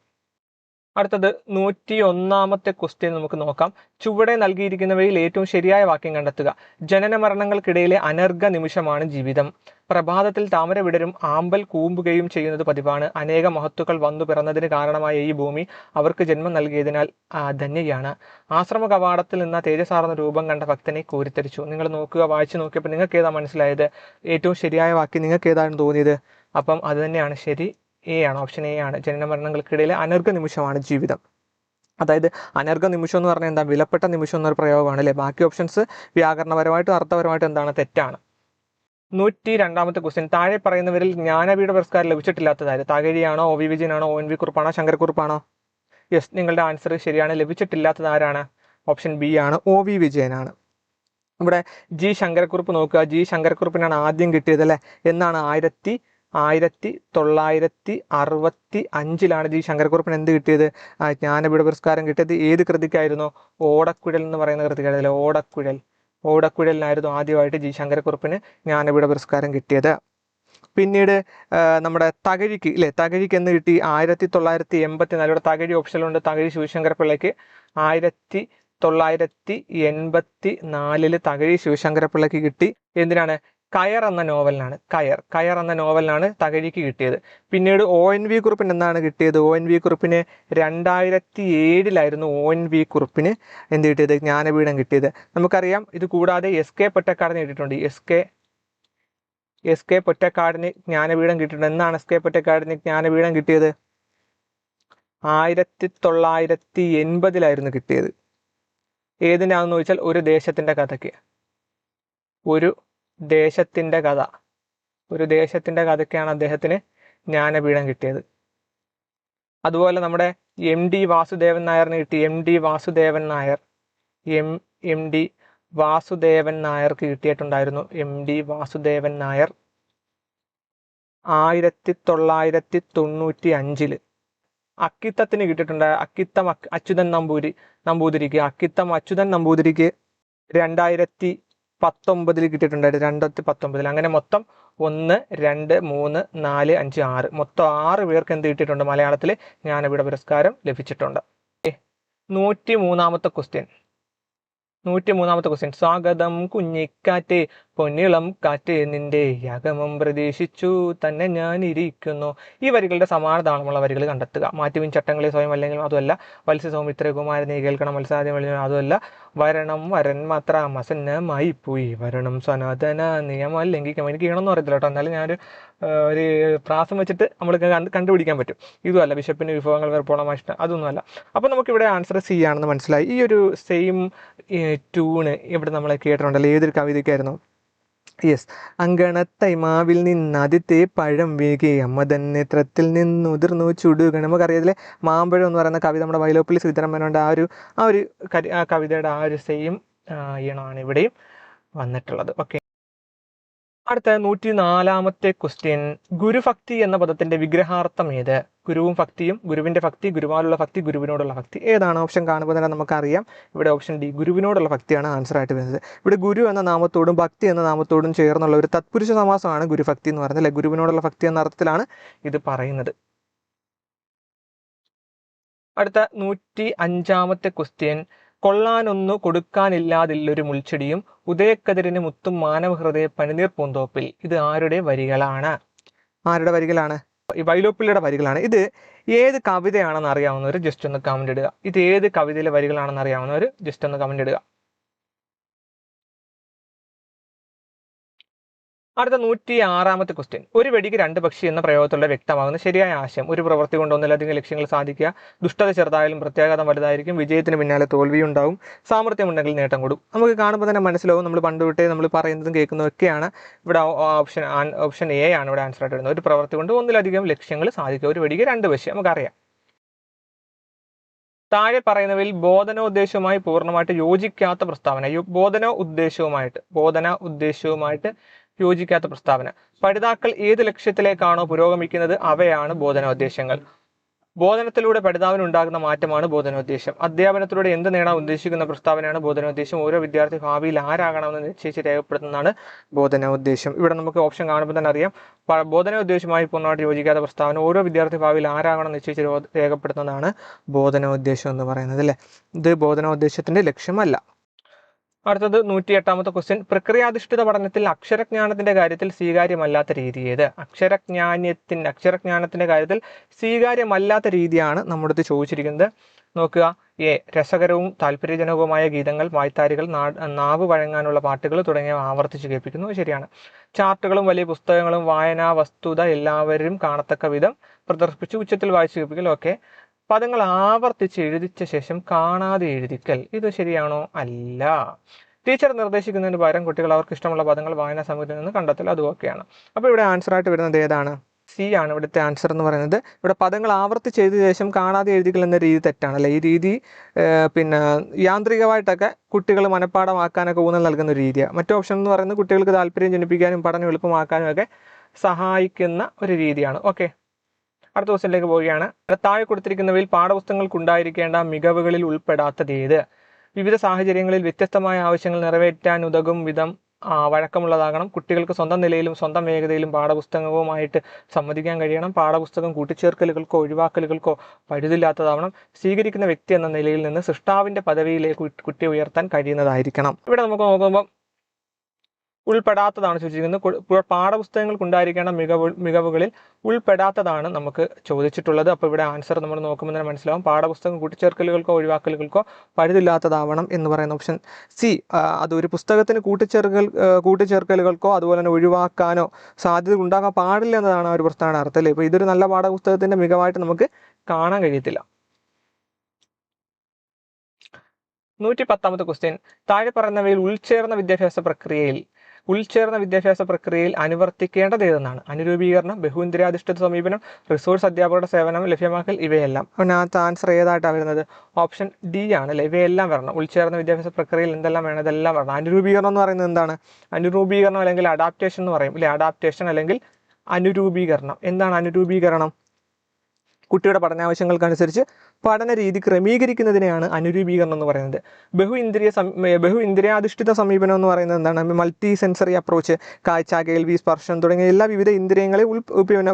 Speaker 1: അടുത്തത് 101ാമത്തെ ക്വസ്റ്റ്യൻ നമുക്ക് നോക്കാം. ചുവടെ നൽകിയിരിക്കുന്നവയിൽ ഏറ്റവും ശരിയായ വാക്യം കണ്ടെത്തുക. ജനന മരണങ്ങൾക്കിടയിലെ അനർഘ നിമിഷമാണ് ജീവിതം. പ്രഭാതത്തിൽ താമര വിടരും, ആമ്പൽ കൂമ്പുകയും ചെയ്യുന്നത് പതിവാണ്. അനേക മഹത്തുക്കൾ വന്നു പിറന്നതിന് കാരണമായ ഈ ഭൂമി അവർക്ക് ജന്മം നൽകിയതിനാൽ ധന്യയാണ്. ആശ്രമ കവാടത്തിൽ നിന്ന് തേജസാർന്ന രൂപം കണ്ട ഭക്തനെ കോരിത്തരിച്ചു. നിങ്ങൾ നോക്കുക, വായിച്ചു നോക്കിയപ്പോൾ നിങ്ങൾക്ക് ഏതാ മനസ്സിലായത്? ഏറ്റവും ശരിയായ വാക്യം നിങ്ങൾക്ക് ഏതാണ് തോന്നിയത്? അപ്പം അത് തന്നെയാണ് ശരി, എ ആണ്, ഓപ്ഷൻ എ ആണ്. ജനന മരണങ്ങൾക്കിടയിലെ അനർഘ നിമിഷമാണ് ജീവിതം. അതായത് അനർഘ നിമിഷം എന്ന് പറഞ്ഞാൽ എന്താ, വിലപ്പെട്ട നിമിഷം എന്നൊരു പ്രയോഗമാണ് അല്ലേ. ബാക്കി ഓപ്ഷൻസ് വ്യാകരണപരമായിട്ടും അർത്ഥപരമായിട്ടും എന്താണ്, തെറ്റാണ്. 102ാമത്തെ ക്വസ്റ്റ്യൻ. താഴെ പറയുന്നവരിൽ ജ്ഞാനപീഠ പുരസ്കാരം ലഭിച്ചിട്ടില്ലാത്തതായത്? തകഴിയാണോ, ഒ വി വിജയനാണോ, ഒ എൻ വി കുറുപ്പാണോ, ശങ്കരക്കുറുപ്പാണോ? യെസ്, നിങ്ങളുടെ ആൻസർ ശരിയാണ്. ലഭിച്ചിട്ടില്ലാത്തത് ആരാണ്? ഓപ്ഷൻ ബി ആണ്, ഒ വി വിജയനാണ്. ഇവിടെ ജി ശങ്കരക്കുറുപ്പ് നോക്കുക. ജി ശങ്കരക്കുറുപ്പിനാണ് ആദ്യം കിട്ടിയത് അല്ലേ. എന്നാണ് 1965 ജി ശങ്കരക്കുറുപ്പിന് എന്ത് കിട്ടിയത്? ജ്ഞാനപീഠ പുരസ്കാരം കിട്ടിയത്. ഏത് കൃതിക്കായിരുന്നു? ഓടക്കുഴൽ എന്ന് പറയുന്ന കൃതിക്കായിരുന്നല്ലേ. ഓടക്കുഴലിനായിരുന്നു ആദ്യമായിട്ട് ജി ശങ്കരക്കുറുപ്പിന് ജ്ഞാനപീഠ പുരസ്കാരം കിട്ടിയത്. പിന്നീട് നമ്മുടെ തകഴിക്ക് ഇല്ലേ, തകഴിക്ക് എന്ന് കിട്ടി? 1984. ഇവിടെ തകഴി ഓപ്ഷനുണ്ട്. തകഴി ശിവശങ്കര പിള്ളയ്ക്ക് 1984 തകഴി ശിവശങ്കര പിള്ളയ്ക്ക് കിട്ടി. എന്തിനാണ്? കയർ എന്ന നോവലിനാണ്. കയർ എന്ന നോവലിനാണ് തകഴിക്ക് കിട്ടിയത്. പിന്നീട് ONV കുറുപ്പിന് എന്താണ് കിട്ടിയത്? ONV കുറുപ്പിന് 2007 ONV കുറുപ്പിന് എന്ത് കിട്ടിയത്? ജ്ഞാനപീഠം കിട്ടിയത്. നമുക്കറിയാം. ഇത് കൂടാതെ SK പൊറ്റക്കാടിന് കിട്ടിയിട്ടുണ്ട്. SK പൊറ്റക്കാടിന് ജ്ഞാനപീഠം കിട്ടിയിട്ടുണ്ട്. എന്നാണ് SK പൊറ്റക്കാടിന് ജ്ഞാനപീഠം കിട്ടിയത്? 1980 കിട്ടിയത്. ഏതിനാണെന്ന് ചോദിച്ചാൽ ഒരു ദേശത്തിൻ്റെ കഥയ്ക്ക്. ഒരു ദേശത്തിൻ്റെ കഥയ്ക്കാണ് അദ്ദേഹത്തിന് ജ്ഞാനപീഠം കിട്ടിയത്. അതുപോലെ നമ്മുടെ MD വാസുദേവൻ നായറിന് കിട്ടി. MD വാസുദേവൻ നായർക്ക് കിട്ടിയിട്ടുണ്ടായിരുന്നു. MD വാസുദേവൻ നായർ 1995 അക്കിത്തത്തിന് കിട്ടിയിട്ടുണ്ട്. അക്കിത്തം അച്യുതൻ നമ്പൂതിരിക്ക് 2019 കിട്ടിയിട്ടുണ്ടായിരുന്നു. 2019. അങ്ങനെ മൊത്തം 1, 2, 3, 4, 5, 6 മൊത്തം 6 പേർക്ക് എന്ത് കിട്ടിയിട്ടുണ്ട്? മലയാളത്തിൽ ജ്ഞാനപീഠ പുരസ്കാരം ലഭിച്ചിട്ടുണ്ട്. 103ാമത്തെ ക്വസ്റ്റ്യൻ. സ്വാഗതം കുഞ്ഞിക്കാറ്റ്, പൊന്നിളം കാറ്റ്, നിന്റെ യാഗമം പ്രതീക്ഷിച്ചു തന്നെ ഞാൻ ഇരിക്കുന്നു. ഈ വരികളുടെ സമാനതാളമുള്ള വരികൾ കണ്ടെത്തുക. മാറ്റുവിൻ ചട്ടങ്ങളെ സ്വയം അല്ലെങ്കിൽ അതുമല്ല. വത്സ്യ സൗമിത്ര കുമാരനെ കേൾക്കണം മത്സാദ്യം അതുമല്ല. വരണം വരൻ മാത്ര മസന്നമായി പോയി വരണം സനാതന നിയമം ലംഘിക്കാം. എനിക്ക് ചെയ്യണമെന്ന് അറിയത്തില്ല കേട്ടോ. എന്നാലും ഞാനൊരു ഒരു പ്രാസം വെച്ചിട്ട് നമ്മൾ കണ്ടുപിടിക്കാൻ പറ്റും. ഇതുമല്ല. ബിഷപ്പിന് വിഭവങ്ങൾ വേർപ്പോളം ഇഷ്ടം അതൊന്നുമല്ല. അപ്പോൾ നമുക്കിവിടെ ആൻസർ C ആണെന്ന് മനസ്സിലായി. ഈ ഒരു സെയിം ട്യൂണ് ഇവിടെ നമ്മൾ കേട്ടിട്ടുണ്ടല്ലോ. ഏതൊരു കവിതയ്ക്കായിരുന്നു? യെസ്. അങ്കണത്തൈമാവിൽ നിന്ന് ആദ്യത്തെ പഴം വീകി അമ്മതൻ നേത്രത്തിൽ നിന്നുതിർന്നു ചുടുക. നമുക്കറിയാതില്ലേ മാമ്പഴം എന്ന് പറയുന്ന കവിത നമ്മുടെ വൈലോപ്പിള്ളി ശ്രീധരമേനോൻ്റെ ആ ഒരു കവിതയുടെ ആ ഒരു സെയിം ഈണമാണ് ഇവിടെയും വന്നിട്ടുള്ളത്. ഓക്കെ. അടുത്ത 104ാമത്തെ ക്വസ്റ്റ്യൻ. ഗുരുഭക്തി എന്ന പദത്തിന്റെ വിഗ്രഹാർത്ഥം ഏത്? ഗുരുവും ഭക്തിയും, ഗുരുവിന്റെ ഭക്തി, ഗുരുവാലുള്ള ഭക്തി, ഗുരുവിനോടുള്ള ഭക്തി. ഏതാണ്? ഓപ്ഷൻ കാണുമ്പോൾ തന്നെ നമുക്കറിയാം. ഇവിടെ ഓപ്ഷൻ D ഗുരുവിനോടുള്ള ഭക്തിയാണ് ആൻസർ ആയിട്ട് വരുന്നത്. ഇവിടെ ഗുരു എന്ന നാമത്തോടും ഭക്തി എന്ന നാമത്തോടും ചേർന്നുള്ള ഒരു തത്പുരുഷ സമാസമാണ് ഗുരുഭക്തി എന്ന് പറയുന്നത്. അല്ലെ, ഗുരുവിനോടുള്ള ഭക്തി എന്ന അർത്ഥത്തിലാണ് ഇത് പറയുന്നത്. അടുത്ത 105ാമത്തെ ക്വസ്റ്റ്യൻ. കൊള്ളാനൊന്നു കൊടുക്കാനില്ലാതില്ലൊരു മുൾച്ചെടിയും ഉദയക്കതിരിന് മുത്തും മാനവഹൃദയ പനിനീർ പൂന്തോപ്പിൽ. ഇത് ആരുടെ വരികളാണ്? ഈ വൈലോപ്പിള്ളിയുടെ വരികളാണ്. ഇത് ഏത് കവിതയാണെന്ന് അറിയാവുന്നവർ ജസ്റ്റ് ഒന്ന് കമന്റ് ഇടുക. ഇത് ഏത് കവിതയിലെ വരികളാണെന്ന് അറിയാവുന്നവർ ജസ്റ്റ് ഒന്ന് കമന്റ് ഇടുക. അടുത്ത 106ാമത്തെ ക്വസ്റ്റ്യൻ. ഒരു വെടിക്ക് 2 പക്ഷി എന്ന പ്രയോഗത്തിലൂടെ വ്യക്തമാകുന്ന ശരിയായ ആശയം. ഒരു പ്രവൃത്തി കൊണ്ട് ഒന്നിലധികം ലക്ഷ്യങ്ങൾ സാധിക്കുക. ദുഷ്ടത ചെറുതായാലും പ്രത്യാഘാതം വലുതായിരിക്കും. വിജയത്തിന് പിന്നാലെ തോൽവിയുണ്ടാവും. സാമർത്ഥ്യമുണ്ടെങ്കിൽ നേട്ടം കൊടുക്കും. നമുക്ക് കാണുമ്പോൾ തന്നെ മനസ്സിലാവും. നമ്മൾ പണ്ട് തൊട്ടേ നമ്മൾ പറയുന്നതും കേൾക്കുന്നതൊക്കെയാണ്. ഇവിടെ ഓപ്ഷൻ A ആണ് ഇവിടെ ആൻസർ ആയിട്ട് വരുന്നത്. ഒരു പ്രവൃത്തി കൊണ്ട് ഒന്നിലധികം ലക്ഷ്യങ്ങൾ സാധിക്കുക. ഒരു വെടിക്ക് 2 പക്ഷി. നമുക്കറിയാം. താഴെ പറയുന്നവയിൽ ബോധനോദ്ദേശവുമായി പൂർണ്ണമായിട്ട് യോജിക്കാത്ത പ്രസ്താവന. ബോധന ഉദ്ദേശവുമായിട്ട് യോജിക്കാത്ത പ്രസ്താവന. പഠിതാക്കൾ ഏത് ലക്ഷ്യത്തിലേക്കാണോ പുരോഗമിക്കുന്നത് അവയാണ് ബോധനോദ്ദേശങ്ങൾ. ബോധനത്തിലൂടെ പഠിതാവിന് ഉണ്ടാകുന്ന മാറ്റമാണ് ബോധനോദ്ദേശം. അധ്യാപനത്തിലൂടെ എന്ത് നേടാൻ ഉദ്ദേശിക്കുന്ന പ്രസ്താവനയാണ് ബോധനോദ്ദേശം. ഓരോ വിദ്യാർത്ഥി ഭാവിയിൽ ആരാകണമെന്ന് നിശ്ചയിച്ച് രേഖപ്പെടുത്തുന്നതാണ് ബോധനോദ്ദേശം. ഇവിടെ നമുക്ക് ഓപ്ഷൻ കാണുമ്പോൾ തന്നെ അറിയാം. ബോധനോദ്ദേശവുമായി പൂർണ്ണമായിട്ട് യോജിക്കാത്ത പ്രസ്താവന. ഓരോ വിദ്യാർത്ഥി ഭാവിയിൽ ആരാകണം നിശ്ചയിച്ച് രേഖപ്പെടുത്തുന്നതാണ് ബോധനോദ്ദേശം എന്ന് പറയുന്നത്. അല്ലേ, ഇത് ബോധനോദ്ദേശത്തിന്റെ ലക്ഷ്യമല്ല. അടുത്തത് 108ാമത്തെ ക്വസ്റ്റ്യൻ. പ്രക്രിയാധിഷ്ഠിത പഠനത്തിൽ അക്ഷരജ്ഞാനത്തിന്റെ കാര്യത്തിൽ സ്വീകാര്യമല്ലാത്ത രീതി ഏത്? അക്ഷരജ്ഞാനത്തിന്റെ കാര്യത്തിൽ സ്വീകാര്യമല്ലാത്ത രീതിയാണ് നമ്മുടെ അടുത്ത് ചോദിച്ചിരിക്കുന്നത്. നോക്കുക. A രസകരവും താല്പര്യജനകവുമായ ഗീതങ്ങൾ, വായ്ത്താരികൾ, നാവ് വഴങ്ങാനുള്ള പാട്ടുകൾ തുടങ്ങിയവ ആവർത്തിച്ച് കേൾപ്പിക്കുന്നു. ശരിയാണ്. ചാർട്ടുകളും വലിയ പുസ്തകങ്ങളും വായനാ വസ്തുത എല്ലാവരും കാണത്തക്ക വിധം പ്രദർശിപ്പിച്ച് ഉച്ചത്തിൽ വായിച്ചു കേൾപ്പിക്കൽ. ഓക്കെ. പദങ്ങൾ ആവർത്തിച്ച് എഴുതിച്ച ശേഷം കാണാതെ എഴുതിക്കൽ. ഇത് ശരിയാണോ? അല്ല. ടീച്ചർ നിർദ്ദേശിക്കുന്നതിന് പകരം കുട്ടികൾ അവർക്ക് ഇഷ്ടമുള്ള പദങ്ങൾ വായനാ സമൂഹത്തിൽ നിന്ന് കണ്ടെത്തൽ. അതും ഒക്കെയാണ്. അപ്പോൾ ഇവിടെ ആൻസർ ആയിട്ട് വരുന്നത് ഏതാണ്? C ആണ് ഇവിടുത്തെ ആൻസർ എന്ന് പറയുന്നത്. ഇവിടെ പദങ്ങൾ ആവർത്തിച്ച് എഴുതിയ ശേഷം കാണാതെ എഴുതിക്കൽ എന്ന രീതി തെറ്റാണ്. അല്ലേ, ഈ രീതി പിന്നെ യാന്ത്രികമായിട്ടൊക്കെ കുട്ടികൾ മനഃപ്പാടമാക്കാനൊക്കെ ഊന്നൽ നൽകുന്ന ഒരു രീതിയാണ്. മറ്റു ഓപ്ഷൻ എന്ന് പറയുന്നത് കുട്ടികൾക്ക് താല്പര്യം ജനിപ്പിക്കാനും പഠനം എളുപ്പമാക്കാനും ഒക്കെ സഹായിക്കുന്ന ഒരു രീതിയാണ്. ഓക്കെ. അടുത്ത ക്വസ്റ്റ്യനിലേക്ക് പോവുകയാണ്. താഴെ കൊടുത്തിരിക്കുന്നവയിൽ പാഠപുസ്തകങ്ങൾക്കുണ്ടായിരിക്കേണ്ട മികവുകളിൽ ഉൾപ്പെടാത്തത് ഏത്? വിവിധ സാഹചര്യങ്ങളിൽ വ്യത്യസ്തമായ ആവശ്യങ്ങൾ നിറവേറ്റാൻ ഉതകും വിധം വഴക്കമുള്ളതാകണം. കുട്ടികൾക്ക് സ്വന്തം നിലയിലും സ്വന്തം വേഗതയിലും പാഠപുസ്തകവുമായിട്ട് സംവദിക്കാൻ കഴിയണം. പാഠപുസ്തകം കൂട്ടിച്ചേർക്കലുകൾക്കോ ഒഴിവാക്കലുകൾക്കോ പഴുതില്ലാത്തതാവണം. സ്വീകരിക്കുന്ന വ്യക്തി എന്ന നിലയിൽ നിന്ന് സൃഷ്ടാവിന്റെ പദവിയിലേക്ക് കുട്ടിയെ ഉയർത്താൻ കഴിയുന്നതായിരിക്കണം. ഇവിടെ നമുക്ക് നോക്കുമ്പോൾ ഉൾപ്പെടാത്തതാണ് ചോദിച്ചിരിക്കുന്നത്. പാഠപുസ്തകങ്ങൾക്കുണ്ടായിരിക്കേണ്ട മികവുകളിൽ ഉൾപ്പെടാത്തതാണ് നമുക്ക് ചോദിച്ചിട്ടുള്ളത്. അപ്പോൾ ഇവിടെ ആൻസർ നമ്മൾ നോക്കുമ്പോൾ തന്നെ മനസ്സിലാവും. പാഠപുസ്തകം കൂട്ടിച്ചേർക്കലുകൾക്കോ ഒഴിവാക്കലുകൾക്കോ പഴുതില്ലാത്തതാവണം എന്ന് പറയുന്ന ഓപ്ഷൻ സി. അതൊരു പുസ്തകത്തിന് കൂട്ടിച്ചേർക്കലുകൾക്കോ അതുപോലെ തന്നെ ഒഴിവാക്കാനോ സാധ്യത ഉണ്ടാകാൻ പാടില്ല എന്നതാണ് ആ ഒരു പ്രസ്താവന അർത്ഥം അല്ലേ. ഇപ്പോൾ ഇതൊരു നല്ല പാഠപുസ്തകത്തിന്റെ മികവായിട്ട് നമുക്ക് കാണാൻ കഴിയത്തില്ല. 110ാമത്തെ ക്വസ്റ്റ്യൻ. താഴെ പറയുന്നവയിൽ ഉൾച്ചേർന്ന വിദ്യാഭ്യാസ പ്രക്രിയയിൽ അനുവർത്തിക്കേണ്ടത് ഏതെന്നാണ്? അനുരൂപീകരണം, ബഹുഇന്ദ്രിയാധിഷ്ഠിത സമീപനം, റിസോഴ്സ് അധ്യാപകരുടെ സേവനം ലഭ്യമാക്കൽ, ഇവയെല്ലാം. അതിനകത്ത് ആൻസർ ഏതായിട്ടാണ് വരുന്നത്? ഓപ്ഷൻ ഡി ആണ് അല്ലേ. ഇവയെല്ലാം വരണം. ഉൾച്ചേർന്ന വിദ്യാഭ്യാസ പ്രക്രിയയിൽ എന്തെല്ലാം വേണം? ഇതെല്ലാം വരണം. അനുരൂപീകരണം എന്ന് പറയുന്നത് എന്താണ്? അനുരൂപീകരണം അല്ലെങ്കിൽ അഡാപ്റ്റേഷൻ എന്ന് പറയും അല്ലെ. അഡാപ്റ്റേഷൻ അല്ലെങ്കിൽ അനുരൂപീകരണം. എന്താണ് അനുരൂപീകരണം? കുട്ടിയുടെ പഠനാവശ്യങ്ങൾക്കനുസരിച്ച് പഠന രീതി ക്രമീകരിക്കുന്നതിനെയാണ് അനുരൂപീകരണം എന്ന് പറയുന്നത്. ബഹുഇന്ദ്രിയാധിഷ്ഠിത സമീപനം എന്ന് പറയുന്നത് എന്താണ്? Multi sensory approach. കാഴ്ച, കേൾവി, സ്പർശം തുടങ്ങിയ എല്ലാ വിവിധ ഇന്ദ്രിയങ്ങളെ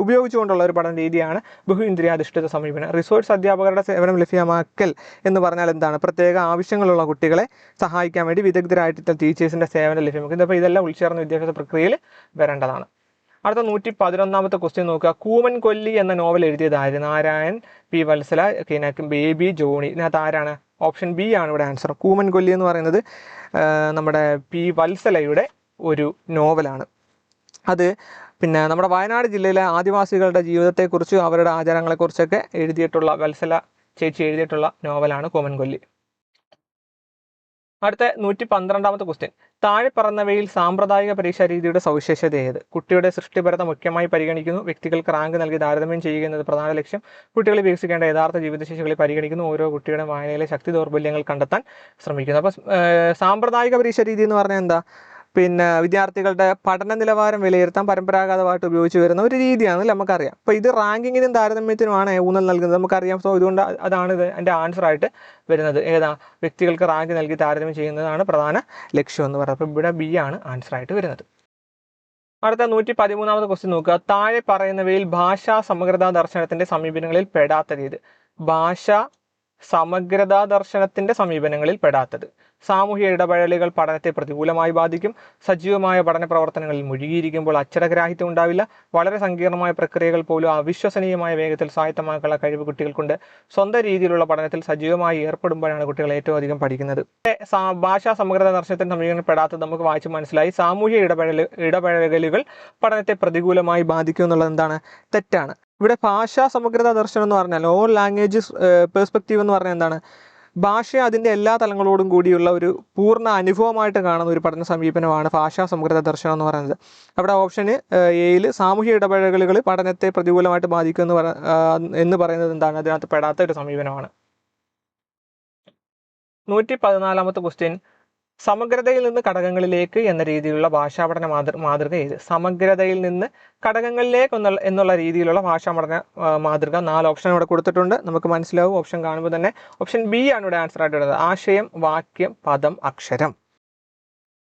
Speaker 1: ഉപയോഗിച്ചുകൊണ്ടുള്ള ഒരു പഠന രീതിയാണ് ബഹുഇന്ദ്രിയാധിഷ്ഠിത സമീപനം. റിസോഴ്സ് അധ്യാപകരുടെ സേവനം ലഭ്യമാക്കൽ എന്ന് പറഞ്ഞാൽ എന്താണ്? പ്രത്യേക ആവശ്യങ്ങളുള്ള കുട്ടികളെ സഹായിക്കാൻ വേണ്ടി വിദഗ്ധരായിട്ടുള്ള ടീച്ചേഴ്സിന്റെ സേവനം ലഭ്യമാക്കുന്നത്. അപ്പോൾ ഇതെല്ലാം ഉൾച്ചേർന്ന വിദ്യാഭ്യാസ പ്രക്രിയയിൽ വരേണ്ടതാണ്. അടുത്ത 111ാമത്തെ ക്വസ്റ്റ്യൻ നോക്കുക. കൂമൻ കൊല്ലി എന്ന നോവൽ എഴുതിയത് ആര്? നാരായൺ, പി വത്സല, ബേബി ജോണി. ഇതിനകത്ത് ആരാണ്? ഓപ്ഷൻ ബി ആണ് ഇവിടെ ആൻസർ. കൂമൻ കൊല്ലി എന്ന് പറയുന്നത് നമ്മുടെ പി വത്സലയുടെ ഒരു നോവലാണ്. അത് പിന്നെ നമ്മുടെ വയനാട് ജില്ലയിലെ ആദിവാസികളുടെ ജീവിതത്തെക്കുറിച്ച് അവരുടെ ആചാരങ്ങളെക്കുറിച്ചൊക്കെ വത്സല ചേച്ചി എഴുതിയിട്ടുള്ള നോവലാണ് കൂമൻ കൊല്ലി. അടുത്ത 112ാമത്തെ ക്വസ്റ്റ്യൻ. താഴെ പറഞ്ഞവയിൽ സാമ്പ്രദായിക പരീക്ഷാ രീതിയുടെ സവിശേഷത ഏത്? കുട്ടിയുടെ സൃഷ്ടിപരത മുഖ്യമായി പരിഗണിക്കുന്നു. വ്യക്തികൾക്ക് റാങ്ക് നൽകി താരതമ്യം ചെയ്യുക എന്നത് പ്രധാന ലക്ഷ്യം. കുട്ടികളെ വികസിക്കേണ്ട യഥാർത്ഥ ജീവിതശേഷികളെ പരിഗണിക്കുന്നു. ഓരോ കുട്ടിയുടെ വായനയിലെ ശക്തി ദൗർബല്യങ്ങൾ കണ്ടെത്താൻ ശ്രമിക്കുന്നു. അപ്പോൾ സാമ്പ്രദായിക പരീക്ഷാ രീതി എന്ന് പറഞ്ഞാൽ എന്താ? പിന്നെ വിദ്യാർത്ഥികളുടെ പഠന നിലവാരം വിലയിരുത്താൻ പരമ്പരാഗതമായിട്ട് ഉപയോഗിച്ച് വരുന്ന ഒരു രീതിയാണെന്ന് നമുക്കറിയാം. അപ്പോൾ ഇത് റാങ്കിങ്ങിനും താരതമ്യത്തിനുമാണ് ഊന്നൽ നൽകുന്നത് നമുക്കറിയാം. സോ ഇതുകൊണ്ട് അതാണ് എൻ്റെ ആൻസറായിട്ട് വരുന്നത്. ഏതാ? വ്യക്തികൾക്ക് റാങ്ക് നൽകി താരതമ്യം ചെയ്യുന്നതാണ് പ്രധാന ലക്ഷ്യം എന്ന് പറയുന്നത്. അപ്പോൾ ഇവിടെ ബി ആണ് ആൻസറായിട്ട് വരുന്നത്. അടുത്ത 113ാമത്തെ ക്വസ്റ്റ്യൻ നോക്കുക. താഴെ പറയുന്നവയിൽ ഭാഷാ സമഗ്രതാ ദർശനത്തിന്റെ സമീപനങ്ങളിൽ പെടാത്തത് ഏത്? ഭാഷാ സമഗ്രതാ ദർശനത്തിന്റെ സമീപനങ്ങളിൽ പെടാത്തത്. സാമൂഹ്യ ഇടപെടലുകൾ പഠനത്തെ പ്രതികൂലമായി ബാധിക്കും. സജീവമായ പഠന പ്രവർത്തനങ്ങളിൽ മുഴുകിയിരിക്കുമ്പോൾ അച്ചടഗ്രാഹിത്യം ഉണ്ടാവില്ല. വളരെ സങ്കീർണമായ പ്രക്രിയകൾ പോലും അവിശ്വസനീയമായ വേഗത്തിൽ സ്വായത്തമാക്കാനുള്ള കഴിവ് കുട്ടികൾക്കുണ്ട്. സ്വന്തം രീതിയിലുള്ള പഠനത്തിൽ സജീവമായി ഏർപ്പെടുമ്പോഴാണ് കുട്ടികൾ ഏറ്റവും അധികം പഠിക്കുന്നത്. ഭാഷാ സമഗ്രതാ ദർശനത്തിന് സമീപനം പെടാത്തത് നമുക്ക് വായിച്ച് മനസ്സിലായി. സാമൂഹ്യ ഇടപെടലുകൾ പഠനത്തെ പ്രതികൂലമായി ബാധിക്കും എന്നുള്ളത് എന്താണ്? തെറ്റാണ്. ഇവിടെ ഭാഷാ സമഗ്രതാ ദർശനം എന്ന് പറഞ്ഞാൽ ഓൾ ലാംഗ്വേജസ് പെർസ്പെക്റ്റീവ് എന്ന് പറഞ്ഞാൽ എന്താണ്? ഭാഷ അതിൻ്റെ എല്ലാ തലങ്ങളോടും കൂടിയുള്ള ഒരു പൂർണ്ണ അനുഭവമായിട്ട് കാണുന്ന ഒരു പഠന സമീപനമാണ് ഭാഷാ സമഗ്രത ദർശനം എന്ന് പറയുന്നത്. അവിടെ ഓപ്ഷന് എയിൽ സാമൂഹ്യ ഇടപെടലുകൾ പഠനത്തെ പ്രതികൂലമായിട്ട് ബാധിക്കും എന്ന് പറയുന്നത് എന്താണ്? അതിനകത്ത് പെടാത്ത ഒരു സമീപനമാണ്. 114ാമത്തെ ക്വസ്റ്റ്യൻ. സമഗ്രതയിൽ നിന്ന് ഘടകങ്ങളിലേക്ക് എന്ന രീതിയിലുള്ള ഭാഷാപഠന മാതൃക ഏത്? സമഗ്രതയിൽ നിന്ന് ഘടകങ്ങളിലേക്ക് എന്നുള്ള രീതിയിലുള്ള ഭാഷാപഠന മാതൃക 4 ഓപ്ഷൻ ഇവിടെ കൊടുത്തിട്ടുണ്ട്. നമുക്ക് മനസ്സിലാവും. ഓപ്ഷൻ കാണുമ്പോൾ തന്നെ ഓപ്ഷൻ ബി ആണ് ഇവിടെ ആൻസർ ആയിട്ട് വരുന്നത്. ആശയം, വാക്യം, പദം, അക്ഷരം.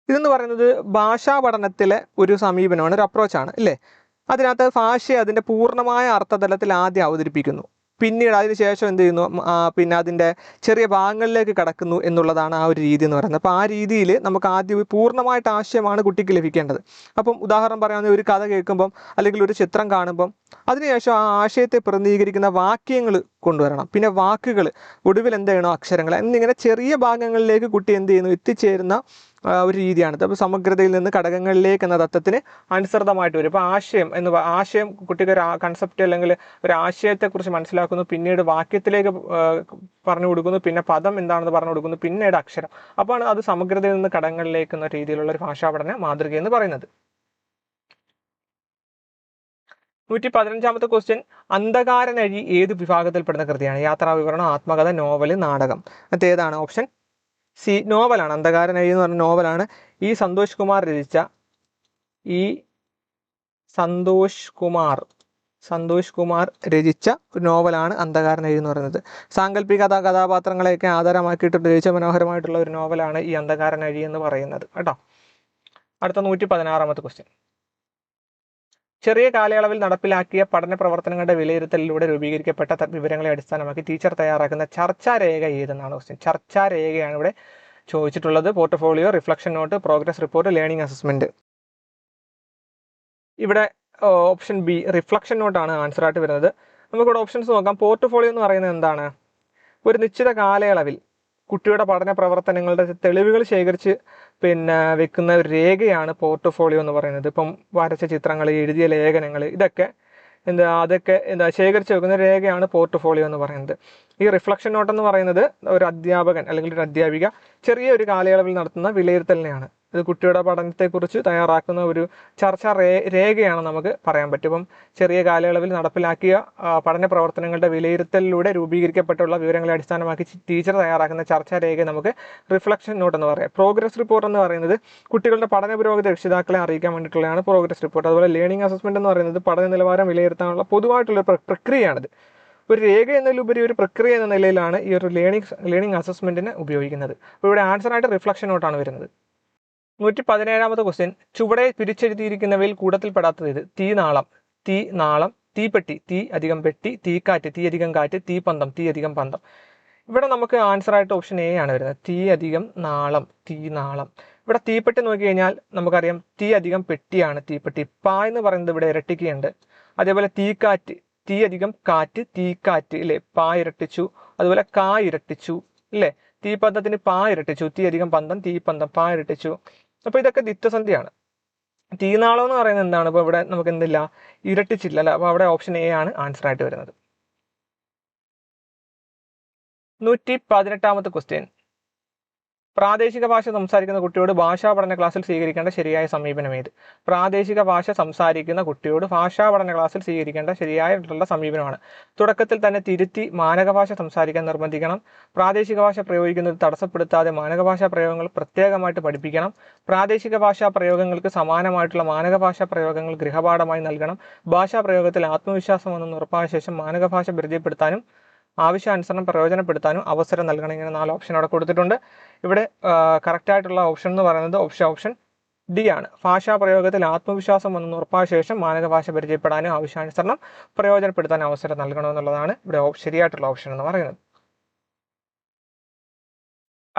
Speaker 1: ഇതെന്ന് പറയുന്നത് ഭാഷാ പഠനത്തിലെ ഒരു സമീപനമാണ്, ഒരു അപ്രോച്ചാണ് അല്ലേ. അതിനകത്ത് ഭാഷയെ അതിൻ്റെ പൂർണ്ണമായ അർത്ഥതലത്തിൽ ആദ്യം അവതരിപ്പിക്കുന്നു. പിന്നീട് അതിനുശേഷം എന്ത് ചെയ്യുന്നു? പിന്നെ അതിൻ്റെ ചെറിയ ഭാഗങ്ങളിലേക്ക് കടക്കുന്നു എന്നുള്ളതാണ് ആ ഒരു രീതി എന്ന് പറയുന്നത്. അപ്പോൾ ആ രീതിയിൽ നമുക്ക് ആദ്യം പൂർണ്ണമായിട്ട് ആശയമാണ് കുട്ടിക്ക് ലഭിക്കേണ്ടത്. അപ്പം ഉദാഹരണം പറയുകയാണെങ്കിൽ ഒരു കഥ കേൾക്കുമ്പം അല്ലെങ്കിൽ ഒരു ചിത്രം കാണുമ്പം അതിനുശേഷം ആ ആശയത്തെ പ്രതിനിധീകരിക്കുന്ന വാക്യങ്ങൾ കൊണ്ടുവരണം. പിന്നെ വാക്കുകൾ, ഒടുവിൽ എന്ത് ചെയ്യണോ അക്ഷരങ്ങൾ, എന്നിങ്ങനെ ചെറിയ ഭാഗങ്ങളിലേക്ക് കുട്ടി എന്ത് ചെയ്യുന്നു? എത്തിച്ചേരുന്ന ഒരു രീതിയാണ്. അപ്പോൾ സമഗ്രതയിൽ നിന്ന് ഘടകങ്ങളിലേക്ക് എന്ന തത്വത്തിന് അനുസൃതമായിട്ട് വരും. ഇപ്പോൾ ആശയം കുട്ടിക്ക് ഒരു കൺസെപ്റ്റ് അല്ലെങ്കിൽ ഒരു ആശയത്തെക്കുറിച്ച് മനസ്സിലാക്കുന്നു, പിന്നീട് വാക്യത്തിലേക്ക് പറഞ്ഞു കൊടുക്കുന്നു, പിന്നെ പദം എന്താണെന്ന് പറഞ്ഞു കൊടുക്കുന്നു, പിന്നീട് അക്ഷരം. അപ്പോൾ അത് സമഗ്രതയിൽ നിന്ന് ഘടകങ്ങളിലേക്ക് എന്ന രീതിയിലുള്ള ഒരു ഭാഷാപഠന മാതൃക എന്ന് പറയുന്നത്. 115ാമത്തെ ക്വസ്റ്റ്യൻ. അന്ധകാരനഴി ഏത് വിഭാഗത്തിൽപ്പെടുന്ന കൃതിയാണ്? യാത്രാവിവരണം, ആത്മകഥ, നോവൽ, നാടകം. മറ്റേതാണ്? ഓപ്ഷൻ സി നോവലാണ്. അന്ധകാരനഴി എന്ന് പറഞ്ഞ നോവലാണ്. സന്തോഷ് കുമാർ രചിച്ച നോവലാണ് അന്ധകാരനഴി എന്ന് പറയുന്നത്. സാങ്കല്പിക കഥാപാത്രങ്ങളെയൊക്കെ ആധാരമാക്കിയിട്ട് രചിച്ച മനോഹരമായിട്ടുള്ള ഒരു നോവലാണ് ഈ അന്ധകാരനഴി എന്ന് പറയുന്നത് കേട്ടോ. അടുത്ത 116ാമത്തെ ക്വസ്റ്റ്യൻ. ചെറിയ കാലയളവിൽ നടപ്പിലാക്കിയ പഠന പ്രവർത്തനങ്ങളുടെ വിലയിരുത്തലിലൂടെ രൂപീകരിക്കപ്പെട്ട വിവരങ്ങളെ അടിസ്ഥാനമാക്കി ടീച്ചർ തയ്യാറാക്കുന്ന ചർച്ചാരേഖ ഏതെന്നാണ് ക്വസ്റ്റ്യൻ. ചർച്ചാരേഖയാണ് ഇവിടെ ചോദിച്ചിട്ടുള്ളത്. Portfolio, reflection note, progress report, learning assessment. ഇവിടെ ഓപ്ഷൻ ബി റിഫ്ലക്ഷൻ നോട്ടാണ് ആൻസർ ആയിട്ട് വരുന്നത്. നമുക്കിവിടെ ഓപ്ഷൻസ് നോക്കാം. പോർട്ട്ഫോളിയോ എന്ന് പറയുന്നത് എന്താണ്? ഒരു നിശ്ചിത കാലയളവിൽ കുട്ടിയുടെ പഠന പ്രവർത്തനങ്ങളുടെ തെളിവുകൾ ശേഖരിച്ച് വെക്കുന്ന ഒരു രേഖയാണ് പോർട്ട്ഫോളിയോ എന്ന് പറയുന്നത്. ഇപ്പം വരച്ച ചിത്രങ്ങൾ, എഴുതിയ ലേഖനങ്ങൾ, അതൊക്കെ ശേഖരിച്ച് വെക്കുന്ന രേഖയാണ് പോർട്ട്ഫോളിയോ എന്ന് പറയുന്നത്. ഈ റിഫ്ലക്ഷൻ നോട്ട് എന്ന് പറയുന്നത് ഒരു അധ്യാപകൻ അല്ലെങ്കിൽ ഒരു അധ്യാപിക ചെറിയൊരു കാലയളവിൽ നടത്തുന്ന വിലയിരുത്തലിനെയാണ്. ഇത് കുട്ടിയുടെ പഠനത്തെക്കുറിച്ച് തയ്യാറാക്കുന്ന ഒരു ചർച്ചാ രേഖയാണ് നമുക്ക് പറയാൻ പറ്റും. ഇപ്പം ചെറിയ കാലയളവിൽ നടപ്പിലാക്കിയ പഠന പ്രവർത്തനങ്ങളുടെ വിലയിരുത്തലിലൂടെ രൂപീകരിക്കപ്പെട്ടുള്ള വിവരങ്ങളെ അടിസ്ഥാനമാക്കി ടീച്ചർ തയ്യാറാക്കുന്ന ചർച്ചാ രേഖ നമുക്ക് റിഫ്ലക്ഷൻ നോട്ട് എന്ന് പറയാം. പ്രോഗ്രസ് റിപ്പോർട്ട് എന്ന് പറയുന്നത് കുട്ടികളുടെ പഠന പുരോഗതി രക്ഷിതാക്കളെ അറിയിക്കാൻ വേണ്ടിയിട്ടുള്ളതാണ് പ്രോഗ്രസ് റിപ്പോർട്ട്. അതുപോലെ ലേണിംഗ് അസസ്മെന്റ് എന്ന് പറയുന്നത് പഠന നിലവാരം വിലയിരുത്താനുള്ള പൊതുവായിട്ടുള്ള പ്രക്രിയയാണിത്. ഒരു രേഖ എന്നതിലുപരി ഒരു പ്രക്രിയ എന്ന നിലയിലാണ് ഈ ഒരു ലേണിംഗ് അസസ്മെന്റിനെ ഉപയോഗിക്കുന്നത്. അപ്പോൾ ഇവിടെ ആൻസറായിട്ട് റിഫ്ലക്ഷൻ നോട്ടാണ് വരുന്നത്. 117ാമത്തെ ക്വസ്റ്റ്യൻ, ചുവടെ പിരിച്ചെഴുതിയിരിക്കുന്നവയിൽ കൂട്ടത്തിൽപ്പെടാത്തത് ഇത്? നാളം, തീപ്പെട്ടി, തീ അധികം പെട്ടി, തീക്കാറ്റ്, തീ അധികം കാറ്റ്, തീപ്പന്തം, തീ അധികം പന്തം. ഇവിടെ നമുക്ക് ആൻസറായിട്ട് ഓപ്ഷൻ എ ആണ് വരുന്നത്. തീ അധികം നാളം, തീനാളം. ഇവിടെ തീപ്പെട്ടി നോക്കി കഴിഞ്ഞാൽ നമുക്കറിയാം തീ അധികം പെട്ടിയാണ് തീപ്പെട്ടി. പാ എന്ന് പറയുന്നത് ഇവിടെ ഇരട്ടിക്കുണ്ട്. അതേപോലെ തീക്കാറ്റ്, തീ അധികം കാറ്റ്, തീക്കാറ്റ് ഇല്ലേ, പാ ഇരട്ടിച്ചു. അതുപോലെ കാ ഇരട്ടിച്ചു ഇല്ലേ, തീപ്പന്തത്തിന് പാ ഇരട്ടിച്ചു. തീ അധികം പന്തം, തീപ്പന്തം, പാ ഇരട്ടിച്ചു. അപ്പോൾ ഇതൊക്കെ ദിത്വസന്ധിയാണ്. തീനാളം എന്ന് പറയുന്നത് എന്താണ്? ഇപ്പോൾ ഇവിടെ നമുക്ക് എന്തില്ല, ഇരട്ടിച്ചില്ല അല്ല. അപ്പോൾ അവിടെ ഓപ്ഷൻ എ ആണ് ആൻസർ ആയിട്ട് വരുന്നത്. 118ാമത്തെ ക്വസ്റ്റ്യൻ, പ്രാദേശിക ഭാഷ സംസാരിക്കുന്ന കുട്ടിയോട് ഭാഷാ പഠന ക്ലാസ്സിൽ സ്വീകരിക്കേണ്ട ശരിയായ സമീപനം ഏത്? പ്രാദേശിക ഭാഷ സംസാരിക്കുന്ന കുട്ടിയോട് ഭാഷാ പഠന ക്ലാസ്സിൽ സ്വീകരിക്കേണ്ട ശരിയായിട്ടുള്ള സമീപനമാണ്. തുടക്കത്തിൽ തന്നെ തിരുത്തി മാനക ഭാഷ സംസാരിക്കാൻ നിർബന്ധിക്കണം. പ്രാദേശിക ഭാഷ പ്രയോഗിക്കുന്നത് തടസ്സപ്പെടുത്താതെ മാനക ഭാഷാ പ്രയോഗങ്ങൾ പ്രത്യേകമായിട്ട് പഠിപ്പിക്കണം. പ്രാദേശിക ഭാഷാ പ്രയോഗങ്ങൾക്ക് സമാനമായിട്ടുള്ള മാനക ഭാഷാ പ്രയോഗങ്ങൾ ഗൃഹപാഠമായി നൽകണം. ഭാഷാ പ്രയോഗത്തിൽ ആത്മവിശ്വാസം വന്നെന്ന് ഉറപ്പായ ശേഷം മാനക ഭാഷ പരിചയപ്പെടുത്താനും ആവശ്യാനുസരണം പ്രയോജനപ്പെടുത്താനും അവസരം നൽകണം. ഇങ്ങനെ 4 ഓപ്ഷൻ അവിടെ കൊടുത്തിട്ടുണ്ട്. ഇവിടെ കറക്റ്റായിട്ടുള്ള ഓപ്ഷൻ എന്ന് പറയുന്നത് ഓപ്ഷൻ ഡി ആണ്. ഭാഷാ പ്രയോഗത്തിൽ ആത്മവിശ്വാസം വന്നെന്ന് ഉറപ്പായ ശേഷം മാനക ഭാഷ പരിചയപ്പെടാനും ആവശ്യാനുസരണം പ്രയോജനപ്പെടുത്താനും അവസരം നൽകണമെന്നുള്ളതാണ് ഇവിടെ ശരിയായിട്ടുള്ള ഓപ്ഷൻ എന്ന് പറയുന്നത്.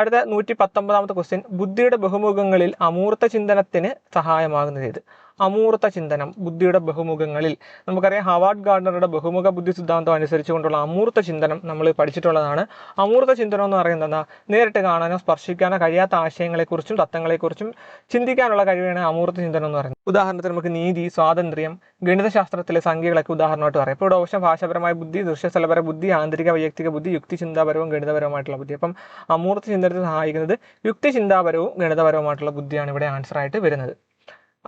Speaker 1: അടുത്ത 119ാമത്തെ ക്വസ്റ്റ്യൻ, ബുദ്ധിയുടെ ബഹുമുഖങ്ങളിൽ അമൂർത്ത ചിന്തനത്തിന് സഹായമാകുന്നത് ഏത്? അമൂർത്ത ചിന്തനം ബുദ്ധിയുടെ ബഹുമുഖങ്ങളിൽ, നമുക്കറിയാം ഹവാർഡ് ഗാർഡനറുടെ ബഹുമുഖ ബുദ്ധി സിദ്ധാന്തം അനുസരിച്ചുകൊണ്ടുള്ള അമൂർത്ത ചിന്തനം നമ്മൾ പഠിച്ചിട്ടുള്ളതാണ്. അമൂർത്ത ചിന്തനം എന്ന് പറയുന്നത് എന്താ? നേരിട്ട് കാണാനോ സ്പർശിക്കാനോ കഴിയാത്ത ആശയങ്ങളെക്കുറിച്ചും തത്വങ്ങളെക്കുറിച്ചും ചിന്തിക്കാനുള്ള കഴിവാണ് അമൂർത്ത ചിന്തനം എന്ന് പറയുന്നത്. ഉദാഹരണത്തിന് നമുക്ക് നീതി, സ്വാതന്ത്ര്യം, ഗണിതശാസ്ത്രത്തിലെ സംഖ്യകളൊക്കെ ഉദാഹരണമായിട്ട് പറയാം. ഇപ്പോൾ ഇവിടെ ഓപ്ഷൻ ഭാഷാപരമായ ബുദ്ധി, ദൃശ്യസ്ഥലപര ബുദ്ധി, ആന്തരിക വൈയക്തിക ബുദ്ധി, യുക്തിചിന്താപരവും ഗണിതപരവുമായിട്ടുള്ള ബുദ്ധി. അപ്പം അമൂർത്ത ചിന്തനത്തിന് സഹായിക്കുന്നത് യുക്തിചിന്താപരവും ഗണിതപരവുമായിട്ടുള്ള ബുദ്ധിയാണ് ഇവിടെ ആൻസർ ആയിട്ട് വരുന്നത്.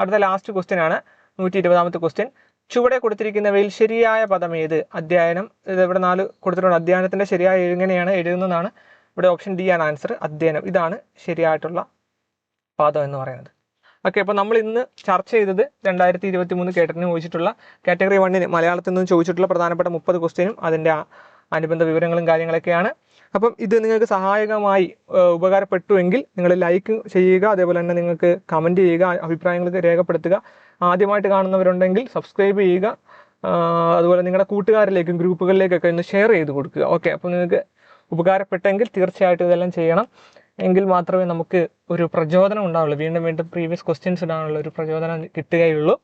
Speaker 1: അടുത്ത ലാസ്റ്റ് ക്വസ്റ്റ്യൻ ആണ് 120ാമത്തെ ക്വസ്റ്റ്യൻ, ചുവടെ കൊടുത്തിരിക്കുന്നവയിൽ ശരിയായ പദം ഏത്? അധ്യയനം. ഇത് ഇവിടെ 4 കൊടുത്തിട്ടുണ്ട്. അധ്യയനത്തിന്റെ ശരിയായ എങ്ങനെയാണ് എഴുതുന്നതാണ്. ഇവിടെ ഓപ്ഷൻ ഡി ആണ് ആൻസർ, അധ്യയനം. ഇതാണ് ശരിയായിട്ടുള്ള പദം എന്ന് പറയുന്നത്. ഓക്കെ, അപ്പോൾ നമ്മൾ ഇന്ന് ചർച്ച ചെയ്തത് 2023 കേട്ടറ്റിന് ചോദിച്ചിട്ടുള്ള കാറ്റഗറി 1 മലയാളത്തിൽ നിന്ന് ചോദിച്ചിട്ടുള്ള പ്രധാനപ്പെട്ട 30 ക്വസ്റ്റ്യനും അതിൻ്റെ അനുബന്ധ വിവരങ്ങളും കാര്യങ്ങളൊക്കെയാണ്. അപ്പം ഇത് നിങ്ങൾക്ക് സഹായകമായി ഉപകാരപ്പെട്ടുവെങ്കിൽ നിങ്ങൾ ലൈക്ക് ചെയ്യുക. അതേപോലെ തന്നെ നിങ്ങൾക്ക് കമൻറ്റ് ചെയ്യുക, അഭിപ്രായങ്ങൾക്ക് രേഖപ്പെടുത്തുക. ആദ്യമായിട്ട് കാണുന്നവരുണ്ടെങ്കിൽ സബ്സ്ക്രൈബ് ചെയ്യുക. അതുപോലെ നിങ്ങളുടെ കൂട്ടുകാരിലേക്കും ഗ്രൂപ്പുകളിലേക്കൊക്കെ ഒന്ന് ഷെയർ ചെയ്ത് കൊടുക്കുക. ഓക്കെ, അപ്പോൾ നിങ്ങൾക്ക് ഉപകാരപ്പെട്ടെങ്കിൽ തീർച്ചയായിട്ടും ഇതെല്ലാം ചെയ്യണം. എങ്കിൽ മാത്രമേ നമുക്ക് ഒരു പ്രചോദനം ഉണ്ടാവുള്ളൂ. വീണ്ടും വീണ്ടും പ്രീവിയസ് ക്വസ്റ്റ്യൻസ് ഇടാനുള്ള ഒരു പ്രചോദനം കിട്ടുകയുള്ളൂ.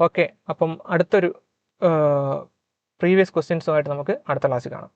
Speaker 1: ഓക്കെ, അപ്പം അടുത്തൊരു പ്രീവിയസ് ക്വസ്റ്റ്യൻസുമായിട്ട് നമുക്ക് അടുത്ത ക്ലാസ്സിൽ കാണാം.